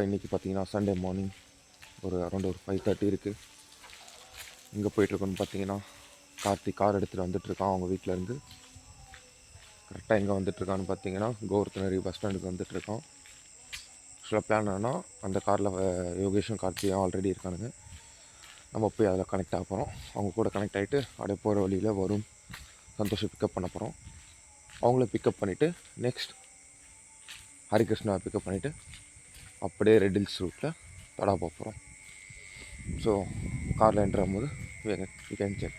இன்றைக்கி பார்த்தீங்கன்னா Sunday morning around 5:30 இருக்குது. எங்கே போயிட்டுருக்கோன்னு பார்த்தீங்கன்னா கார்த்திக் கார் எடுத்துகிட்டு வந்துட்டுருக்கான் அவங்க வீட்டிலேருந்து. கரெக்டாக எங்கே வந்துட்டுருக்கான்னு பார்த்தீங்கன்னா கோவர்த்தனரி பஸ் ஸ்டாண்டுக்கு வந்துட்டுருக்கான். ஆக்சுவலாக பிளான் என்னன்னா அந்த காரில் யோகேஷும் கார்த்தியும் ஆல்ரெடி இருக்கானுங்க. நம்ம போய் அதில் கனெக்ட் ஆக போகிறோம். அவங்க கூட கனெக்ட் ஆகிட்டு அப்படியே போகிற வழியில் வரும் சந்தோஷம் பிக்கப் பண்ண போகிறோம். அவங்கள பிக்கப் பண்ணிவிட்டு நெக்ஸ்ட் ஹரிகிருஷ்ணா பிக்கப் பண்ணிவிட்டு அப்படியே ரெட் ஹில்ஸ் ரூட்டில் தடா போக போகிறோம். ஸோ காரில் என்ட்ரு ஆகும்போது வி கேன் செக்.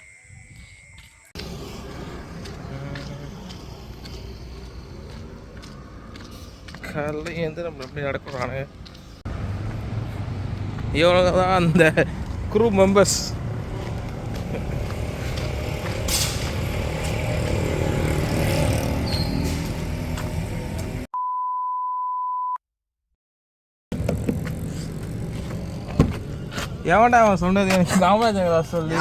காலையில் ஏந்து நம்ம எப்படி நடக்கிறானு இவங்க தான் அந்த குரூ மெம்பர்ஸ். எவன்டா அவன் சொன்னது? எனக்கு காமராஜர் சொல்லி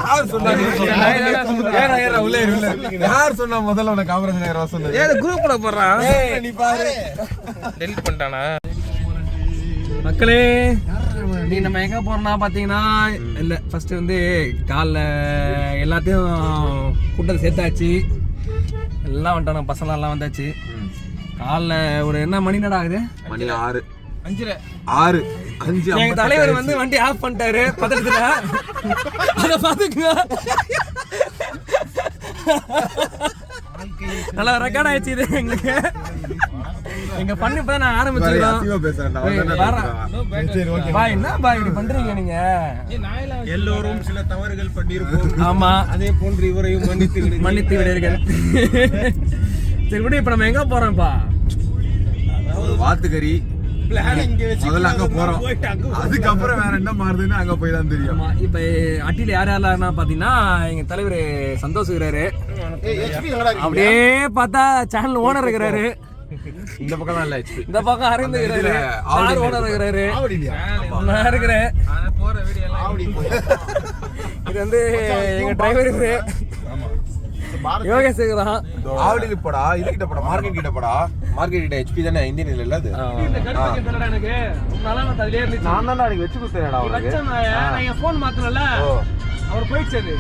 யார் சொன்னா முதல்ல உனக்கு காமராஜர் சொன்னது? ஏன் குரூப்ல போடுறான்? நீ பாரு டெலிட் பண்ணிட்டானா? மக்களே நீ நம்ம எங்க போறோம்னா பாத்தீங்கன்னா இல்ல ஃபர்ஸ்ட் வந்து காலைல எல்லாத்தையும் கூட்டத்தை சேர்த்தாச்சு. எல்லாம் வந்துட்டாங்க, பசங்க எல்லாம் வந்தாச்சு. காலைல ஒரு என்ன மணி நேரம் ஆகுது? மணி 6 5 எங்க தலைவர் வந்து வண்டி ஆஃப் பண்ணிட்டாரு பதட்டத்துல. அத பாத்துக்கங்க, நல்லா ரெக்கார்ட் ஆயிடுச்சு இது எங்களுக்கு. எங்க பண்ணி இப்பதான் நான் ஆரம்பிச்சிருக்கோம். பாய் என்ன பாய் இப்படி பண்றீங்க நீங்க? எல்லோரும் சில தவறுகள் பண்ணிருப்போம். ஆமா, அதே போன்று இவரையும் மன்னித்து விடுவீர்கள். சரி விடு, இப்ப நம்ம எங்க போறோம்ப்பா? வாத்துக்கறி முதல்ல அங்க போறோம். அதுக்கப்புறம் வேற என்ன மாறுதுன்னு அங்க போய் தான் தெரியும். இப்ப அட்டில யார் யாரெல்லாம் பாத்தீங்கன்னா எங்க தலைவர் சந்தோஷ் இருக்கிறாரு. அப்படியே பார்த்தா சேனல் ஓனர் இருக்கிறாரு. இந்த பக்கம் தான் இல்ல, இந்த பக்கம் அரவிந்த் இருக்கிறாரு, ஆர் ஓனர் இருக்கிறாரு, நான் இருக்கிறேன். இது வந்து எங்க டிரைவர் இருக்கு, யோகேஷ் இருக்கிறான். ஆவடியில போடா, இது கிட்ட போடா, மார்க்கெட் கிட்ட போடா. மார்க்கெட் கிட்ட HP தானே, இந்தியன் இல்ல அது. எனக்கு நல்லா அதுல இருந்துச்சு. நான் தான் அன்னைக்கு வெச்சு குடுத்தேன்டா அவருக்கு. நான் என் போன் மாத்தனல, அவர் போயிடுச்சு. அது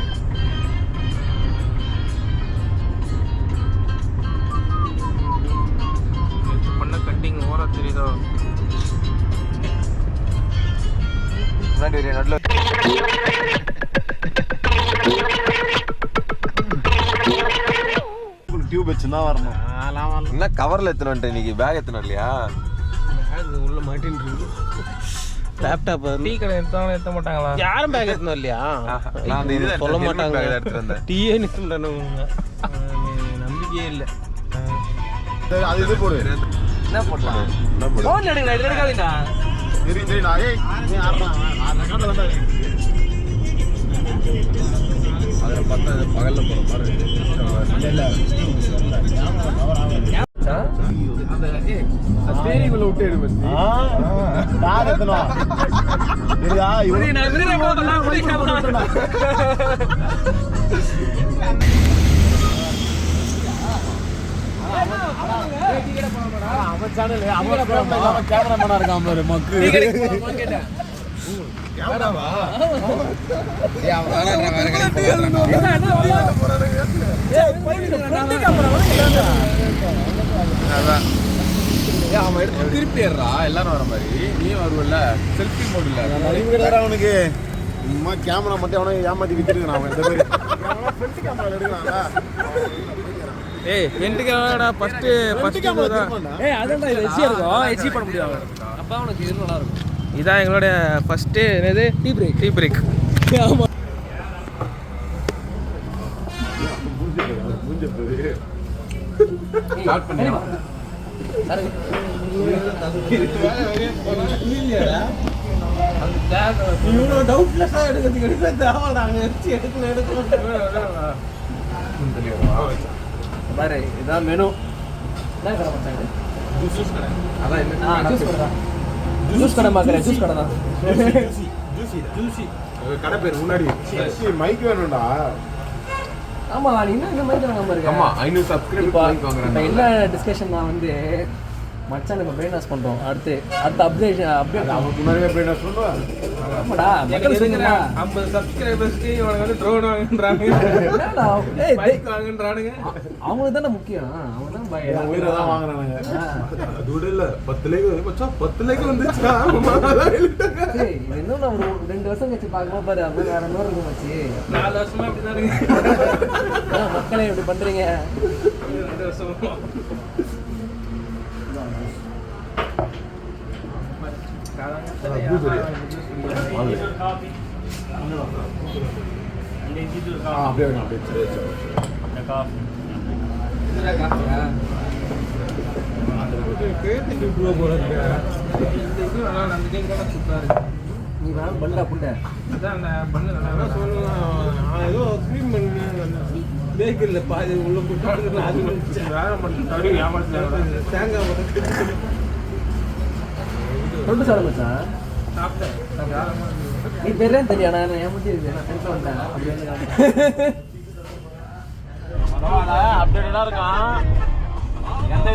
பண்ண கட்டிங் ஓரா தெரியுதோ? முன்னாடி நடுல டியூப் வச்சுனா வரணும். என்ன கவர்ல எத்தனை இன்னைக்கு பேக் எத்தனை இல்லையா? உள்ள மாட்டின்னு இருக்கு. லேப்டாப் டீ கடை எத்த மாட்டாங்களா? யாரும் பேக் எத்தணும் இல்லையா? நான் இது சொல்ல மாட்டாங்க. எடுத்துட்டு வந்தேன். டீயே நித்துறானுங்க, நம்பிக்கையே இல்ல. அது இது போடு. என்ன போடலாம்? போன் எடுங்க, எடுக்காதீங்கடா. சரி நான் ஏய் நீ ஆறலாம். ரெக்கார்ட்ல வந்தா அதல பார்த்தா பகல்ல போற மாதிரி இருக்கு. இல்ல அந்த ஸ்டீரிங் உள்ள விட்டு எடுங்க. நான் எத்தனோ இதுடா இவரே நான் விரே போடலாம் குடிக்கலாம். அவன் சேனல் அவன் கேமராமேனா இருக்கான் பாரு மக்கு. கேட்டேன் கேமராவா? ஏய் அவன் வேற ஏய் போயிட்டு கேமரா வாங்க. அதான் ஏய் அவன் எடுத்து திருப்பி ஏறா எல்லாரும் வர மாதிரி. நீ வருவல்ல செல்ஃபி மோட் இல்ல. அறிவுடா அவனுக்கு. சும்மா கேமரா மட்டும் அவனை ஏமாத்தி வித்துறான் அவன். இந்த மாதிரி ஃப்ரண்ட் கேமரா எடுக்கறான்டா. ஏய் ஃப்ரண்ட் கேமராடா ஃபர்ஸ்ட் கேமரா. ஏய் அதான்டா இது எச்சி இருக்கும், எச்சி பண்ண முடியாது. அப்ப அவனுக்கு இது நல்லா இருக்கும். இதான் எங்களோட ஃபர்ஸ்ட் என்னது டீ பிரேக். ஆமா ஸ்டார்ட் பண்ணியா? சரி இவ்வளோ டவுட்லெஸ்ஸாக எடுக்கிறதுக்கு தேவைடா. அங்கே எடுக்கலாம். பாரு இதான் மெனு. என்ன கடை மாட்டாங்க? ஜூஸ் கடை. அதான் ஜூஸ் கடை தான். ஜூஸ் கடை பார்க்குறேன். ஜூஸ் கடை தான். ஜூசி கடை பேர் முன்னாடி மைக் வேணும்டா. ஆமா நீ என்ன இந்த மாதிரி தான் நம்பர் இருக்கு. ஆமா 500 சப்ஸ்கிரைபர் மைக் வாங்குறாங்க. என்ன டிஸ்கஷன் நான் வந்து மச்சான் நம்ம பிரெயின் வாஷ் பண்ணுறோம். அடுத்த அப்டேட் அவனுக்கு முன்னாடியே போய் நான் சொல்லுவேன். ஆமாடா மக்கள் சொல்லுங்கடா. 50 சப்ஸ்கிரைபர்ஸ்க்கு இவனுக்கு வந்து ட்ரோன் வாங்குன்றாங்க, பைக் வாங்குன்றானுங்க. அவங்களுக்கு தானே முக்கியம். அவங்க தான் உயிரை தான் வாங்குறானுங்க. அது கூட இல்லை, 10 லைக் மச்சான், 10 லைக் வந்துச்சா? இன்னும் ஒரு 2 வருஷம் கழிச்சு பார்க்கும்போது பாரு அது வேற மாதிரி இருக்கும் மச்சி. 4 வருஷமா அப்படிதானுங்க. மக்களே இப்படி பண்றீங்க. 2 வருஷமா அப்படியே அப்படியே நீ வேணும் பண்டா புண்டை ஏதோ க்ரீம் பண்ணி பேக்கரியில் பாதி உள்ள போட்டு அது வேற மட்டும் தேங்காய் தொண்டு சாப்பிட மச்சான். சாப்பிட்டேன். நீ பேரே தெரியா? நான் ஏன் முடிச்சு வந்தேன் அப்படின்னு அப்டேட்டடா இருக்கான். எந்த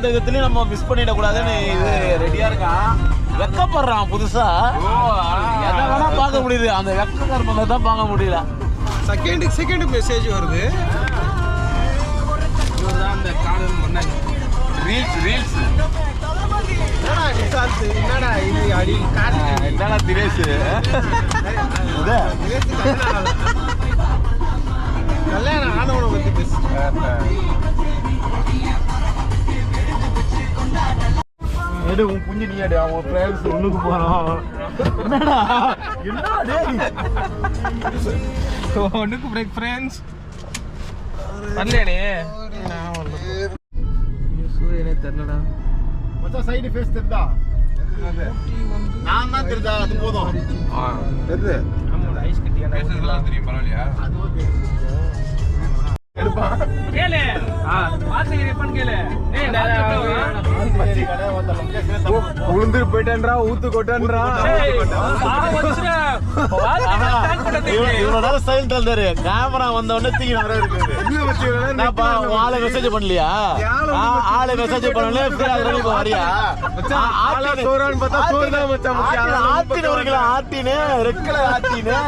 விதத்துலயும் நம்ம மிஸ் பண்ணிடக்கூடாதுன்னு இது ரெடியா இருக்கான். வெக்கப்படுறான் புதுசா. எதை வேணா பார்க்க முடியுது, அந்த வெக்க கர்மத்தை தான் பார்க்க முடியல. செகண்ட் மெசேஜ் வருது. இவர்தான் அந்த கார்டன் பண்ணாங்க. ரீல்ஸ் என்னடா இது அடி என்னடா திரேஷ் கல்யாணம் ஆனவனை பத்தி பேசு. எடு உன் புஞ்சு நீ அடி. அவன் ஃப்ரெண்ட்ஸ் ஒண்ணுக்கு போறான். என்னடா ஒன்றுக்கு பிரேக் ஃப்ரெண்ட்ஸ் வரலையானே. சூரியனே தெரியலடா. மச்சான் சைடு ஃபேஸ் தெரியுதா? நான் தான் தெரியுதா? அது போதும். தெரியுது. ஆமாடா ஐஸ் கட்டியா பேசுறதுலாம் தெரியும். பரவாயில்லையா? கேளு. பாத்து எப்பன்னு கேளு. உளுந்து போயிட்டேன்றா, ஊத்து கொட்டேன்றா. இவ்வளவு நேரம் சைலண்ட் இருந்தாரு. கேமரா வந்த உடனே தூக்கி வர இருக்குது. ஆளு மெசேஜ் பண்ணலையா? ஆளு மெசேஜ் பண்ணல. வரியா ஆட்டின ஒரு கிலோ ஆட்டினு ரெக்கல ஆட்டினு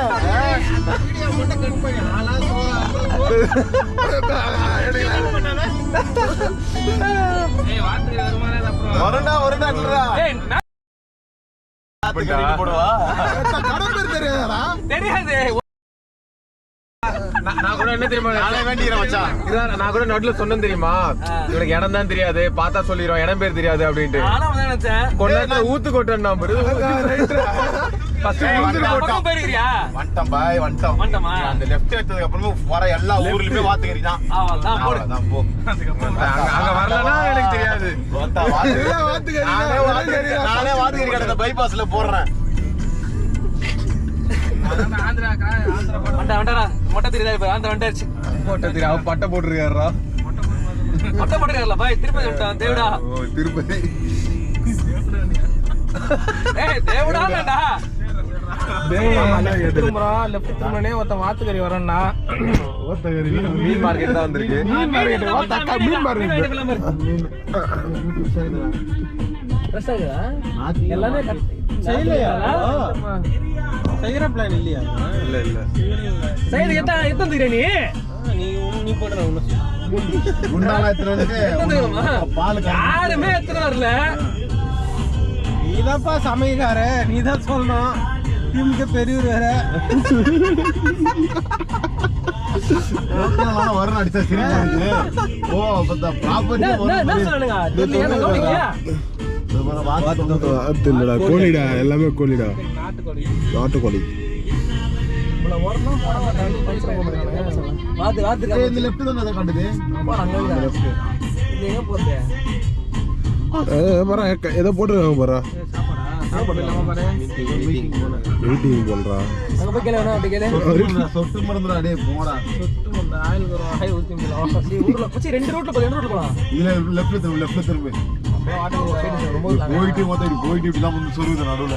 வரண்டா போடுவா. தெரியாது. நான் கூட என்ன தெரியுமா வேண்டிக்கிறேன் மச்சான். இதான் நான் கூட நடுல சொன்னேன் தெரியுமா, இவனுக்கு இடம் தான் தெரியாது, பார்த்தா சொல்லிடும் இடம் பேர் தெரியாது அப்படின்ட்டு. கொண்டாட்ட ஊத்து கொட்டா அந்த லெஃப்ட் எடுத்ததுக்கு அப்புறமா வர எல்லா ஊர்லயுமே வாத்துக்கறி தான். அங்க வரலன்னா எனக்கு தெரியாது. நானே வாத்துக்கறி கடை பைபாஸ்ல போடுறேன். மொட்டை தெரியுதா? ஆந்திரா வந்துருச்சு. மொட்டை தெரியும். அவன் பட்டை போட்டுருக்காரா? மொட்டை போட்டுருக்காருல பாய். திருப்பதி விட்டான் தேவடா. திருப்பதி தேவடா வேண்டா. லெஃப்ட் திரும்பனே ஒருத்தன் வாத்துக்கறி வரேன்னா மீன் மார்க்கெட் தான் வந்திருக்கு. மீன் மார்க்கெட் எல்லாமே செய்யற பிளான் இல்லையா? இல்ல இல்ல சைடு எத்தனை தெரியா நீ? நீ போடுற யாருமே எத்தனை வரல. நீதான்ப்பா சமையக்கார, நீதான் சொல்லணும். திமுக பெரியவர் வேற வரும் அடிச்சா சிரிப்பு. ஓ கோழிடா, எல்லாமே கோழிடா, நாட்டுக்கோழி. ஏதோ போட்டுருக்காங்க பாரா. மீட்டிங் போல்றா. சொட்டு மருந்துடா. டேய் போடா. ரெண்டு ரூட்ல போலாம். இதுல லெஃப்ட்ல திரும்ப போயிட்டு மொத்தம் போயிட்டு இப்படிலாம் வந்து சொல்லுது நடுவுல.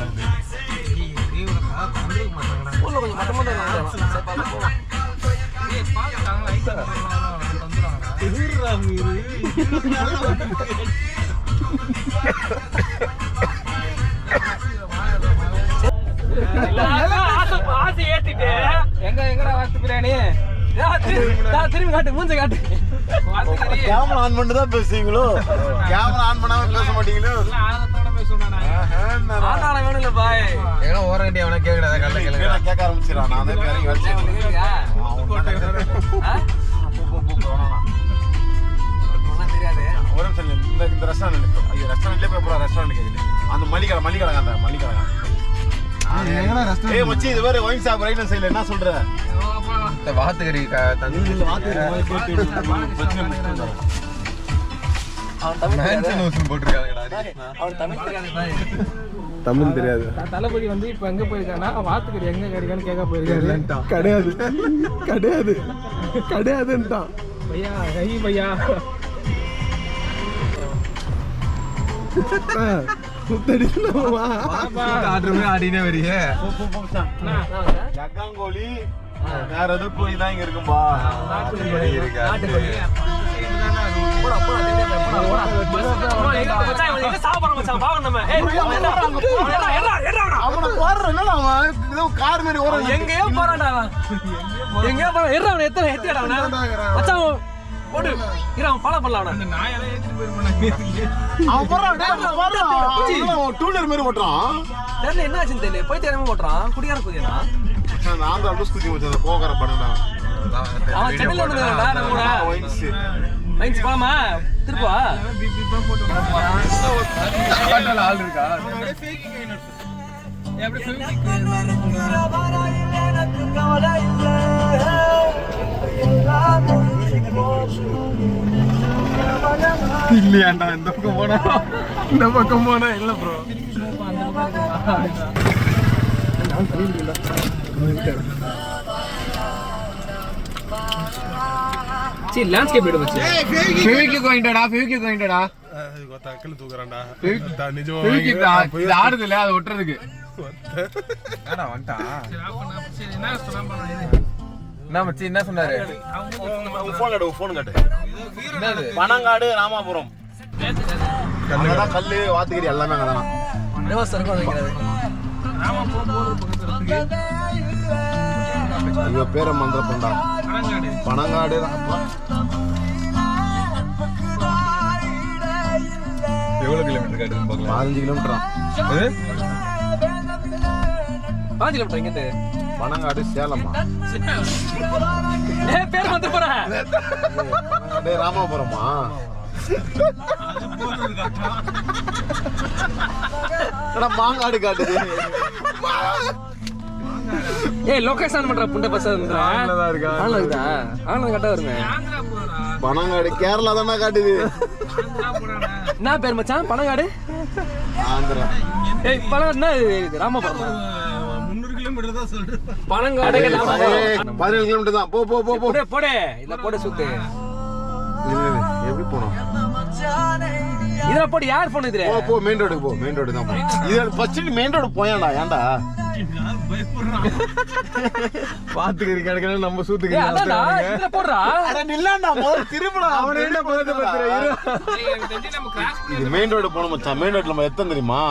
ஆசை ஏத்திட்டு எங்கடா வாத்து பிரியாணி திரும்பி காட்டு மூஞ்ச காட்டு கேமரா ஆன் பண்ணிட்டு தான் பேசுவீங்களோ? கேமரா ஆன் பண்ணாம பேச மாட்டீங்களோ? ஆட்டாள வேணும்ல பாய் எங்க ஓரங்கட்டி அவன கேக்குறத கல்ல கேளுங்க நான் கேட்க ஆரம்பிச்சிடறேன். நான் தான் இறங்கி வச்சேன். தெரியாது ஒரு நிமிஷம் இந்த ரெஸ்டாரண்ட் ஐயோ ரெஸ்டாரண்ட்லேயே போய் போகிறா ரெஸ்டாரண்ட் கேட்குது. அந்த மல்லிகடை அந்த மல்லிகடை ஏய் மச்சி இது வேற ஒயின் ஷாப் ரைட் சைடுல என்ன சொல்ற? இந்த வாத்துக்கறி தண்ணி தமிழ் தெரியாது. தளபதி வந்து இப்ப எங்க போயிருக்கானா வாத்துக்கறி எங்க கிடைக்கான்னு கேட்க போயிருக்காரு. கிடையாதுன்ட்டான் பையா கை பையா ஆடினே வரிய ஜக்காங்கோலி வேற எதுவும் கோழி தான் இங்க இருக்கும்பா. கார் மாதிரி ஓரம் எங்கேயோ போறான்டா எங்கேயோ போறான் எறான் எத்தனை எத்திடா மச்சான் போடு இறான் ஃபாலோ பண்ணலாம் அவன நாயெல்லாம் ஏத்திட்டு போயிருப்பானே அவன் போறான் டூலர் மாதிரி ஓட்டுறான். தெரியல என்ன ஆச்சுன்னு தெரியல போய் தெரியாம ஓட்டுறான் குடியார குதியா நான் தான் லூஸ் குத்தி வச்சேன் கோகர பண்ணடா. அவன் சென்னையில வந்துடா நம்ம கூட ஒயின்ஸ் மைன்ஸ் போலாமா திருப்பா ஆட்டோல ஆள் இருக்கா இல்லையாண்டா இந்த பக்கம் போனா இல்ல ப்ரோ. சி லேண்ட்ஸ்கேப் எடு மச்சி ஃபெவிக்விக் வாங்கிட்டடா கல்லு தூக்குறான்டா இது ஆடுது இல்ல அது ஒட்டுறதுக்கு என்ன மச்சி என்ன சொன்னாரு போன் காட்டு பனங்காடு ராமாபுரம் அங்கதான் கல்லு வாத்துக்கறி எல்லாமே அங்கதான். ரிவர்ஸ் சர்க்கிள் வைக்கிறது இவ பேரை மந்திர பண்ணா பனங்காடு எவ்வளவு கிலோமீட்டர் காட்டுதுன்னு பார்க்கலாம் 15 கிலோமீட்டரா 5 கிலோமீட்டர் எங்க இருந்து பனங்காடு சேலமா பேர் வந்து போறேன் பனங்காடு ராமாபுரமா மாங்காடு காட்டுது. ஏய் லொகேஷன் பண்ற புண்ட பஸ் ஆன்லதான் இருக்கா ஆன்ல இருக்கா ஆன்ல கட்ட வருமே பனங்காடு கேரளா தானே காட்டுது. என்ன பேர் மச்சான் பனங்காடு ஆந்திரா. ஏய் பனங்காடு என்ன இது ராமபுரம் 300 கிலோமீட்டர் தான் சொல்றேன். பனங்காடு 17 கிலோமீட்டர் தான். போ போ போ போ போடு இல்ல போடு சுத்து எப்படி போனோம் இதுல போடு யார் போன் இதுல போ போ மெயின் ரோடுக்கு போ. மெயின் ரோடு தான் போ. இது ஃபர்ஸ்ட் மெயின் ரோடு போயாண்டா ஏன்டா பாத்துக்கறி கிடக்கல நம்ம சூத்துக்கறி அடடா இதுல போடுறா அட நில்லடா முதல்ல திரும்படா அவனே என்ன பண்ணது பத்திரா இது மெயின் ரோடு போணும் மச்சான். மெயின் ரோட்ல நம்ம எத்தனை தெரியுமா?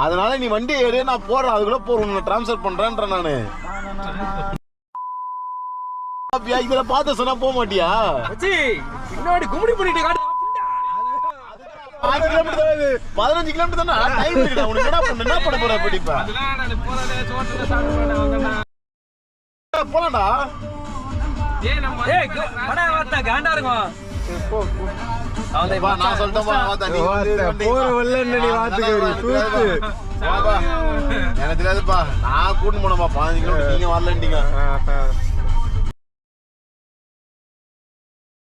அதனால நீ வண்டி ஏறு நான் போறேன் அதுக்குள்ள போறேன் நான் ட்ரான்ஸ்ஃபர் பண்றேன்ற நானு. இதுல பார்த்து சொன்னா போக மாட்டியா? பின்னாடி கும்பிடி பண்ணிட்டு காட்டு 15 கிலோமீட்டர் தானே டைம் இருக்குடா. உனக்கு என்ன பண்ண போற படிப்பா போலாம்டா. ஏய் படா வாத்தா காண்டா இருக்கும் நான் சொல்லிட்டேன் போற வல்ல நீ வாத்துக்கறி தூக்கு எனக்கு தெரியாதுப்பா. நான் கூட்டு போனப்பா 15 கிலோமீட்டர் நீங்க வரலன்றீங்க.